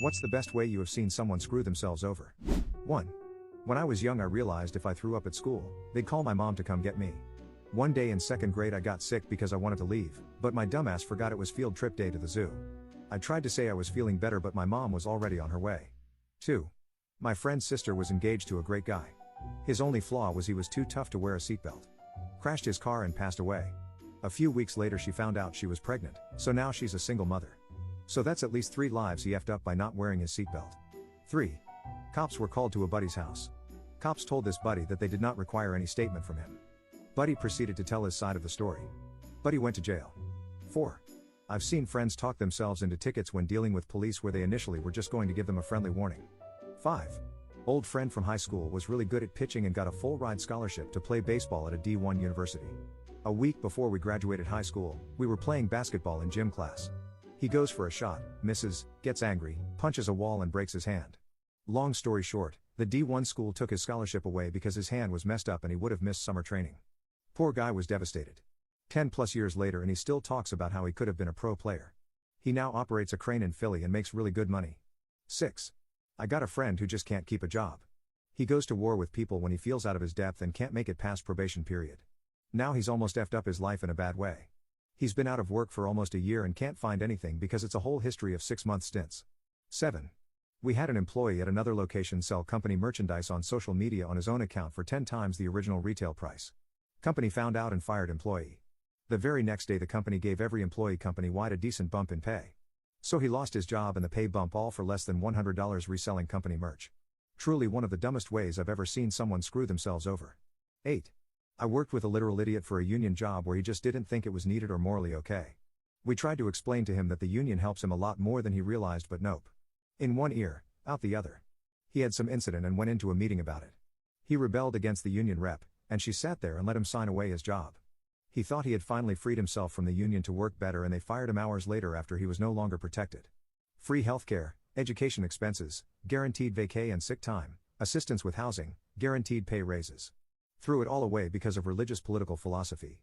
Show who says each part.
Speaker 1: What's the best way you have seen someone screw themselves over? 1. When I was young, I realized if I threw up at school, they'd call my mom to come get me. One day in second grade, I got sick because I wanted to leave, but my dumbass forgot it was field trip day to the zoo. I tried to say I was feeling better, but my mom was already on her way. 2. My friend's sister was engaged to a great guy. His only flaw was he was too tough to wear a seatbelt. Crashed his car and passed away. A few weeks later, she found out she was pregnant, so now she's a single mother. So that's at least 3 lives he effed up by not wearing his seatbelt. 3. Cops were called to a buddy's house. Cops told this buddy that they did not require any statement from him. Buddy proceeded to tell his side of the story. Buddy went to jail. 4. I've seen friends talk themselves into tickets when dealing with police where they initially were just going to give them a friendly warning. 5. Old friend from high school was really good at pitching and got a full ride scholarship to play baseball at a D1 university. A week before we graduated high school, we were playing basketball in gym class. He goes for a shot, misses, gets angry, punches a wall and breaks his hand. Long story short, the D1 school took his scholarship away because his hand was messed up and he would have missed summer training. Poor guy was devastated. 10 plus years later and he still talks about how he could have been a pro player. He now operates a crane in Philly and makes really good money. 6. I got a friend who just can't keep a job. He goes to war with people when he feels out of his depth and can't make it past probation period. Now he's almost effed up his life in a bad way. He's been out of work for almost a year and can't find anything because it's a whole history of 6-month stints. 7. We had an employee at another location sell company merchandise on social media on his own account for 10 times the original retail price. Company found out and fired employee. The very next day the company gave every employee company-wide a decent bump in pay. So he lost his job and the pay bump, all for less than $100 reselling company merch. Truly one of the dumbest ways I've ever seen someone screw themselves over. 8. I worked with a literal idiot for a union job where he just didn't think it was needed or morally okay. We tried to explain to him that the union helps him a lot more than he realized, but nope. In one ear, out the other. He had some incident and went into a meeting about it. He rebelled against the union rep, and she sat there and let him sign away his job. He thought he had finally freed himself from the union to work better, and they fired him hours later after he was no longer protected. Free healthcare, education expenses, guaranteed vacay and sick time, assistance with housing, guaranteed pay raises. Threw it all away because of religious political philosophy.